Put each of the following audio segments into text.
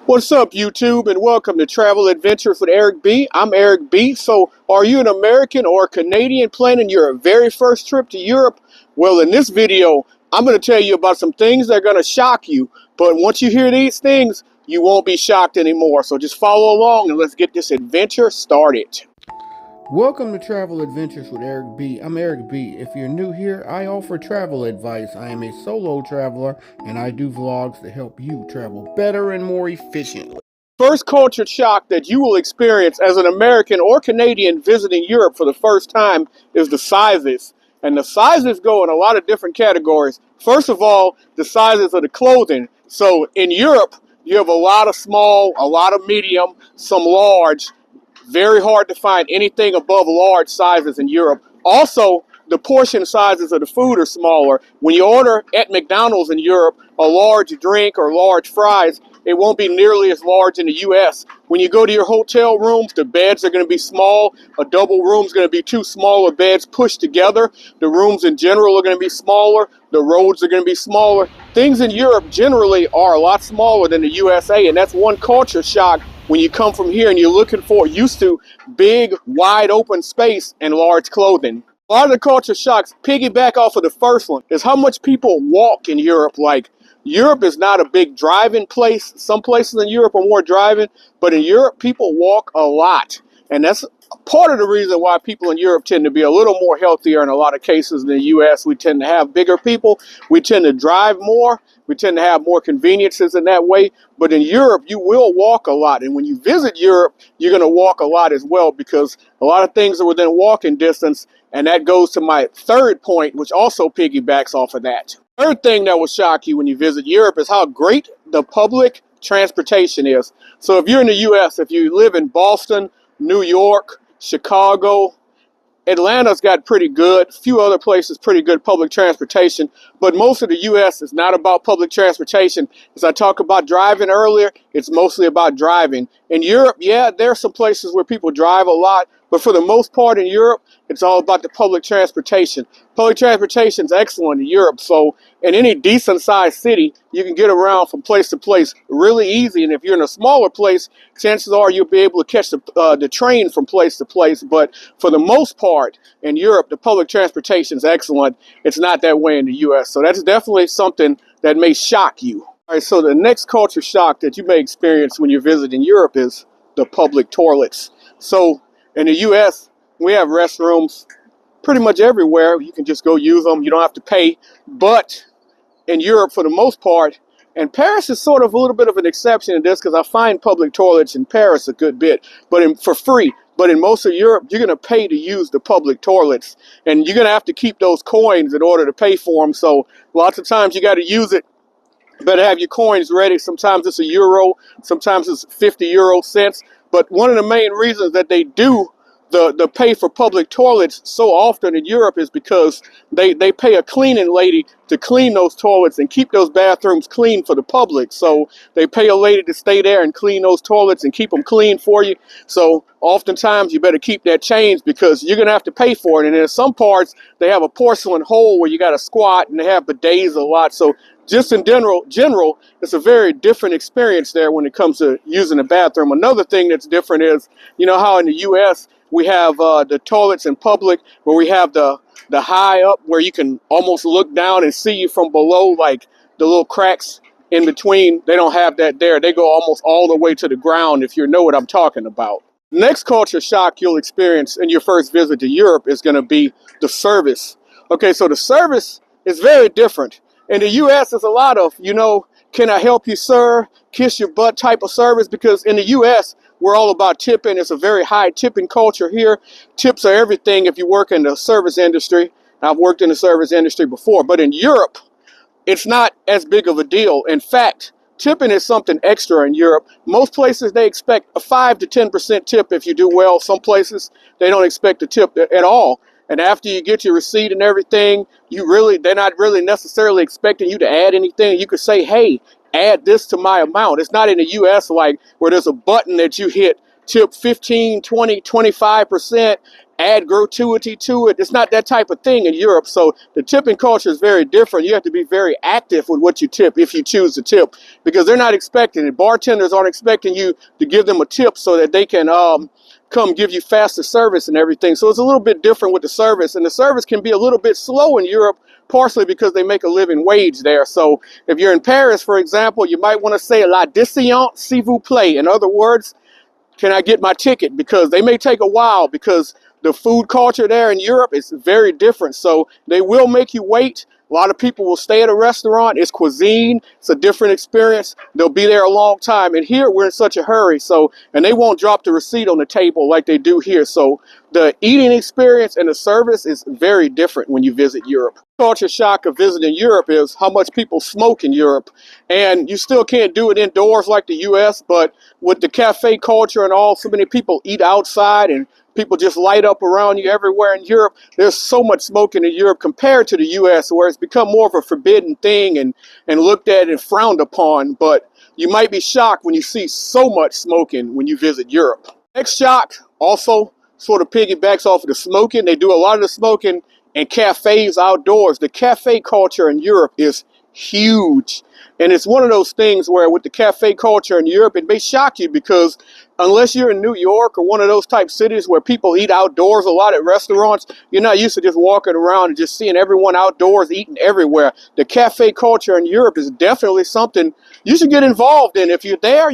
What's up, YouTube, and welcome to Travel Adventures with Eric B. I'm Eric B. So, are you an American or Canadian planning your very first trip to Europe? Well, in this video, I'm going to tell you about some things that are going to shock you. But once you hear these things, you won't be shocked anymore. So just follow along and let's get this adventure started. Welcome to Travel Adventures with Eric B. I'm Eric B. If you're new here, I offer travel advice. I am a solo traveler and I do vlogs to help you travel better and more efficiently. First culture shock that you will experience as an American or Canadian visiting Europe for the first time is the sizes. And the sizes go in a lot of different categories. First of all, the sizes of the clothing. So in Europe, you have a lot of small, a lot of medium, some large. Very hard to find anything above large sizes in Europe. Also, the portion sizes of the food are smaller. When you order at McDonald's in Europe a large drink or large fries, it won't be nearly as large in the US. When you go to your hotel rooms, the beds are going to be small. A double room is going to be two smaller beds pushed together. The rooms in general are going to be smaller. The roads are going to be smaller. Things in Europe generally are a lot smaller than the USA, and that's one culture shock. When you come from here and you're used to big, wide open space and large clothing. A lot of the culture shocks piggyback off of the first one is how much people walk in Europe. Like, Europe is not a big driving place. Some places in Europe are more driving, but in Europe, people walk a lot. And that's part of the reason why people in Europe tend to be a little more healthier in a lot of cases than the US. We tend to have bigger people. We tend to drive more. We tend to have more conveniences in that way. But in Europe, you will walk a lot. And when you visit Europe, you're going to walk a lot as well because a lot of things are within walking distance. And that goes to my third point, which also piggybacks off of that. Third thing that will shock you when you visit Europe is how great the public transportation is. So if you're in the US, if you live in Boston, New York, Chicago, Atlanta's got pretty good, a few other places pretty good public transportation, but most of the U.S. is not about public transportation. As I talked about driving earlier, it's mostly about driving. In Europe, yeah, there are some places where people drive a lot, but for the most part in Europe, it's all about the public transportation. Public transportation is excellent in Europe, so in any decent sized city, you can get around from place to place really easy, and if you're in a smaller place, chances are you'll be able to catch the train from place to place, but for the most part in Europe, the public transportation is excellent. It's not that way in the U.S., so that's definitely something that may shock you. All right, so the next culture shock that you may experience when you're visiting Europe is the public toilets. So in the U.S., we have restrooms pretty much everywhere. You can just go use them. You don't have to pay. But in Europe, for the most part, and Paris is sort of a little bit of an exception in this because I find public toilets in Paris a good bit, but for free. But in most of Europe, you're going to pay to use the public toilets. And you're going to have to keep those coins in order to pay for them. So lots of times you got to use it. You better have your coins ready. Sometimes it's €1, sometimes it's 50 euro cents. But one of the main reasons that they do the pay for public toilets so often in Europe is because they pay a cleaning lady to clean those toilets and keep those bathrooms clean for the public. So they pay a lady to stay there and clean those toilets and keep them clean for you. So oftentimes you better keep that change because you're going to have to pay for it. And in some parts, they have a porcelain hole where you got to squat, and they have bidets a lot. So just in general, it's a very different experience there when it comes to using the bathroom. Another thing that's different is, you know how in the U.S., we have the toilets in public where we have the high up where you can almost look down and see you from below, like the little cracks in between. They don't have that there. They go almost all the way to the ground, if you know what I'm talking about. Next culture shock you'll experience in your first visit to Europe is going to be the service. Okay, so the service is very different. In the U.S., there's a lot of, can I help you, sir? Kiss your butt type of service, because in the U.S., we're all about tipping. It's a very high tipping culture here. Tips are everything if you work in the service industry. I've worked in the service industry before, but in Europe, it's not as big of a deal. In fact, tipping is something extra in Europe. Most places, they expect a 5 to 10% tip if you do well. Some places, they don't expect a tip at all. And after you get your receipt and everything, they're not really necessarily expecting you to add anything. You could say, hey, add this to my amount. It's not in the U.S. like where there's a button that you hit, tip 15, 20, 25%, add gratuity to it. It's not that type of thing in Europe. So the tipping culture is very different. You have to be very active with what you tip if you choose to tip, because they're not expecting it. Bartenders aren't expecting you to give them a tip so that they can come give you faster service and everything. So it's a little bit different with the service, and the service can be a little bit slow in Europe, partially because they make a living wage there. So if you're in Paris, for example, you might want to say la décision s'il vous plaît. In other words, can I get my ticket? Because they may take a while, because the food culture there in Europe is very different. So they will make you wait. A lot of people will stay at a restaurant. It's cuisine. It's a different experience. They'll be there a long time. And here we're in such a hurry. So, and they won't drop the receipt on the table like they do here. So the eating experience and the service is very different when you visit Europe. Culture shock of visiting Europe is how much people smoke in Europe. And you still can't do it indoors like the US, but with the cafe culture and all, so many people eat outside and people just light up around you everywhere in Europe. There's so much smoking in Europe compared to the US, where it's become more of a forbidden thing and looked at and frowned upon. But you might be shocked when you see so much smoking when you visit Europe. Next shock also sort of piggybacks off of the smoking. They do a lot of the smoking in cafes outdoors. The cafe culture in Europe is huge. And it's one of those things where with the cafe culture in Europe, it may shock you, because unless you're in New York or one of those type cities where people eat outdoors a lot at restaurants, you're not used to just walking around and just seeing everyone outdoors eating everywhere. The cafe culture in Europe is definitely something you should get involved in. If you're there,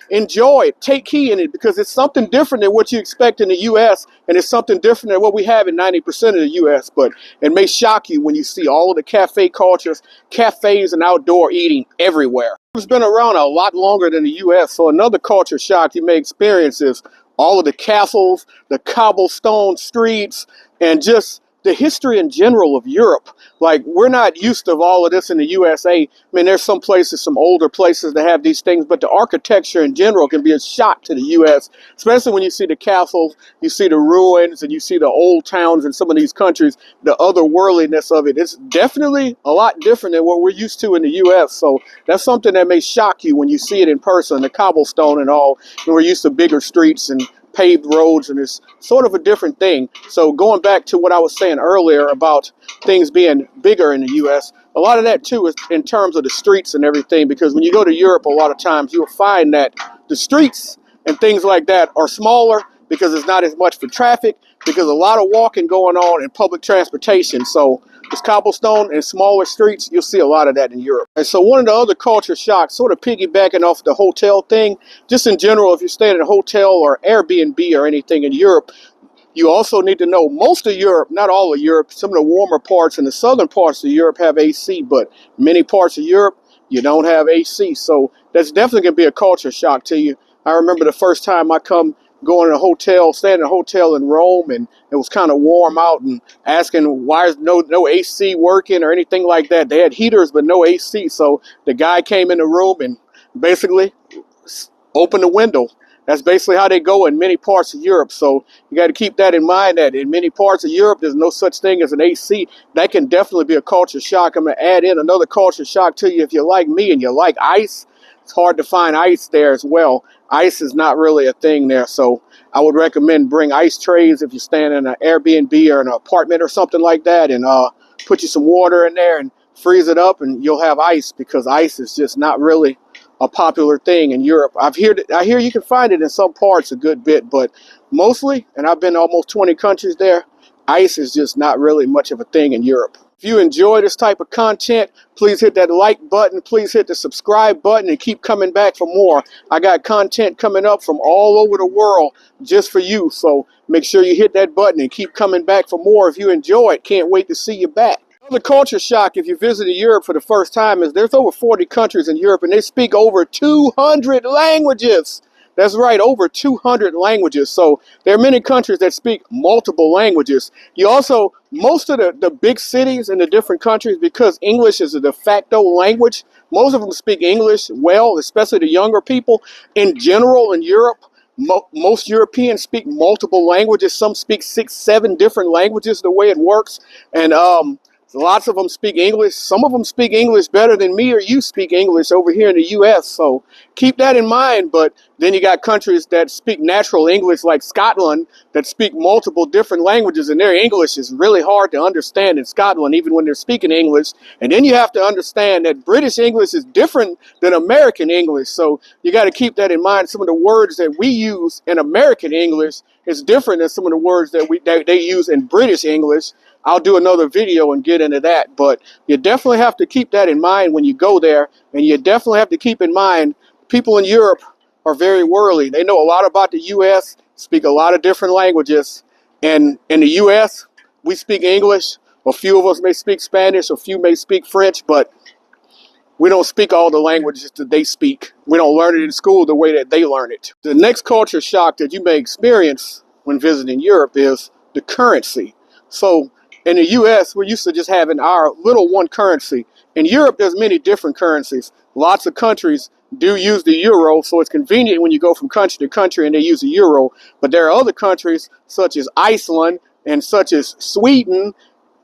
enjoy it, take key in it, because it's something different than what you expect in the U.S. and it's something different than what we have in 90% of the U.S. But it may shock you when you see all of the cafe cultures, cafes and outdoor eating everywhere. It's been around a lot longer than the U.S., so another culture shock you may experience is all of the castles, the cobblestone streets, and just the history in general of Europe. Like, we're not used to all of this in the USA. I mean, there's some places, some older places that have these things, but the architecture in general can be a shock to the US, especially when you see the castles, you see the ruins, and you see the old towns in some of these countries. The otherworldliness of it is definitely a lot different than what we're used to in the US. So that's something that may shock you when you see it in person, the cobblestone and all. And we're used to bigger streets and paved roads, and it's sort of a different thing. So going back to what I was saying earlier about things being bigger in the US, a lot of that too is in terms of the streets and everything, because when you go to Europe, a lot of times you'll find that the streets and things like that are smaller, because it's not as much for traffic, because a lot of walking going on in public transportation. So it's cobblestone and smaller streets. You'll see a lot of that in Europe. And so one of the other culture shocks, sort of piggybacking off the hotel thing, just in general, if you're staying in a hotel or Airbnb or anything in Europe, you also need to know most of Europe, not all of Europe, some of the warmer parts and the southern parts of Europe have AC, but many parts of Europe, you don't have AC. So that's definitely going to be a culture shock to you. I remember the first time I come going to a hotel, staying in a hotel in Rome, and it was kind of warm out, and asking why is no AC working or anything like that. They had heaters, but no AC. So the guy came in the room and basically opened the window. That's basically how they go in many parts of Europe. So you got to keep that in mind, that in many parts of Europe, there's no such thing as an AC. That can definitely be a culture shock. I'm going to add in another culture shock to you. If you're like me and you like ice, it's hard to find ice there as well. Ice is not really a thing there. So I would recommend bring ice trays if you're staying in an Airbnb or an apartment or something like that, and put you some water in there and freeze it up, and you'll have ice, because ice is just not really a popular thing in Europe. I hear you can find it in some parts a good bit, but mostly, and I've been to almost 20 countries there, ice is just not really much of a thing in Europe. If you enjoy this type of content, please hit that like button, please hit the subscribe button, and keep coming back for more. I got content coming up from all over the world just for you, so make sure you hit that button and keep coming back for more. If you enjoy it, can't wait to see you back. The culture shock, if you visited Europe for the first time, is there's over 40 countries in Europe, and they speak over 200 languages. That's right, over 200 languages. So there are many countries that speak multiple languages. You also, most of the big cities in the different countries, because English is a de facto language, most of them speak English well, especially the younger people. In general, in Europe, most Europeans speak multiple languages. Some speak 6, 7 different languages the way it works. And Lots of them speak English. Some of them speak English better than me or you speak English over here in the U.S. So keep that in mind. But then you got countries that speak natural English like Scotland that speak multiple different languages, and their English is really hard to understand in Scotland, even when they're speaking English. And then you have to understand that British English is different than American English. So you got to keep that in mind. Some of the words that we use in American English is different than some of the words that they use in British English. I'll do another video and get into that, but you definitely have to keep that in mind when you go there, and you definitely have to keep in mind people in Europe are very worldly. They know a lot about the U.S., speak a lot of different languages, and in the U.S., we speak English. A few of us may speak Spanish, a few may speak French, but we don't speak all the languages that they speak. We don't learn it in school the way that they learn it. The next culture shock that you may experience when visiting Europe is the currency. So in the U.S., we're used to just having our little one currency. In Europe, there's many different currencies. Lots of countries do use the euro, so it's convenient when you go from country to country and they use the euro. But there are other countries, such as Iceland and such as Sweden,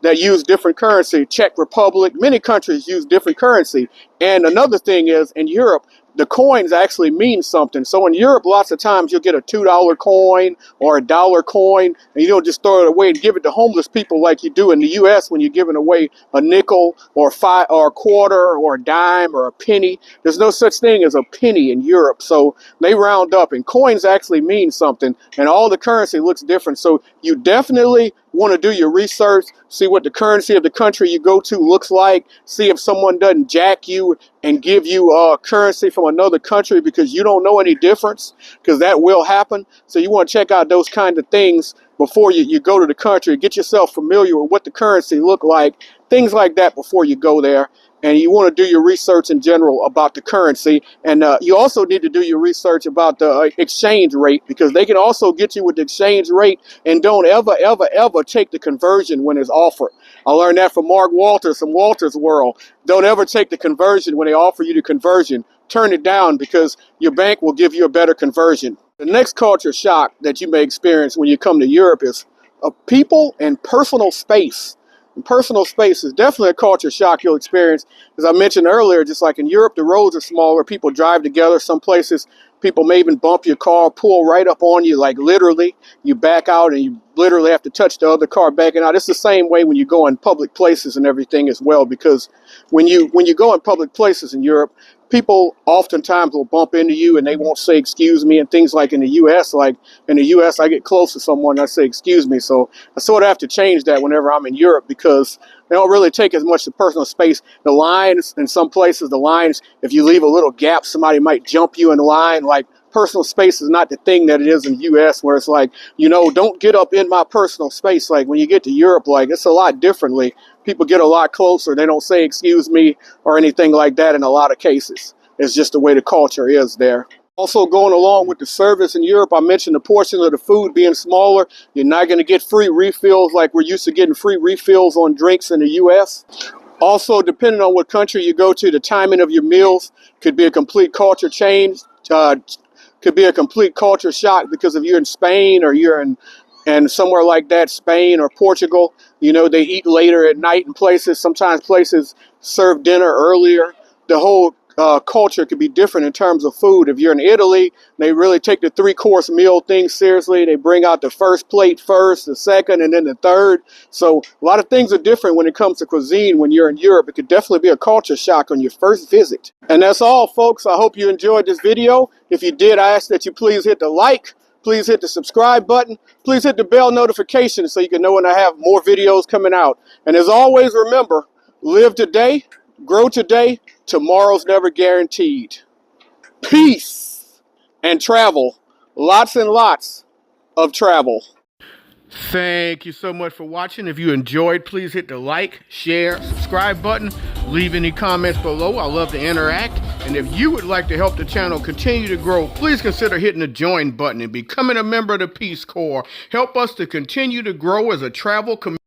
that use different currency. Czech Republic, many countries use different currency. And another thing is, in Europe, the coins actually mean something. So in Europe, lots of times you'll get a $2 coin or a dollar coin, and you don't just throw it away and give it to homeless people like you do in the U.S. when you're giving away a nickel or a quarter or a dime or a penny. There's no such thing as a penny in Europe. So they round up, and coins actually mean something, and all the currency looks different. So you definitely want to do your research, see what the currency of the country you go to looks like, see if someone doesn't jack you and give you currency from another country because you don't know any difference, because that will happen. So you want to check out those kind of things before you go to the country. Get yourself familiar with what the currency look like, things like that before you go there. And you want to do your research in general about the currency. And you also need to do your research about the exchange rate, because they can also get you with the exchange rate, and don't ever, ever, ever take the conversion when it's offered. I learned that from Mark Walters from Walters World. Don't ever take the conversion when they offer you the conversion. Turn it down, because your bank will give you a better conversion. The next culture shock that you may experience when you come to Europe is people and personal space. And personal space is definitely a culture shock you'll experience. As I mentioned earlier, just like in Europe, the roads are smaller. People drive together. Some places, people may even bump your car, pull right up on you, like literally. You back out and you literally have to touch the other car backing out. It's the same way when you go in public places and everything as well, because when you go in public places in Europe, people oftentimes will bump into you and they won't say excuse me and things like in the U.S. Like in the U.S., I get close to someone and I say excuse me. So I sort of have to change that whenever I'm in Europe, because they don't really take as much of personal space. The lines, in some places, the lines, if you leave a little gap, somebody might jump you in the line. Like, personal space is not the thing that it is in the U.S., where it's like, don't get up in my personal space. Like when you get to Europe, like it's a lot differently. People get a lot closer. They don't say excuse me or anything like that in a lot of cases. It's just the way the culture is there. Also, going along with the service in Europe, I mentioned the portion of the food being smaller. You're not going to get free refills like we're used to getting free refills on drinks in the U.S. Also, depending on what country you go to, the timing of your meals could be a complete culture change. Could be a complete culture shock, because if you're in Spain or you're in somewhere like that, Spain or Portugal, they eat later at night in places. Sometimes places serve dinner earlier. The whole culture could be different in terms of food. If you're in Italy, they really take the 3-course meal thing seriously. They bring out the first plate first, the second, and then the third. So a lot of things are different when it comes to cuisine when you're in Europe. It could definitely be a culture shock on your first visit. And that's all, folks. I hope you enjoyed this video. If you did, I ask that you please hit the like, please hit the subscribe button, please hit the bell notification so you can know when I have more videos coming out. And as always, remember, live today, grow today, tomorrow's never guaranteed. Peace and travel. Lots and lots of travel. Thank you so much for watching. If you enjoyed, please hit the like, share, subscribe button. Leave any comments below. I love to interact. And if you would like to help the channel continue to grow, please consider hitting the join button and becoming a member of the Peace Corps. Help us to continue to grow as a travel community.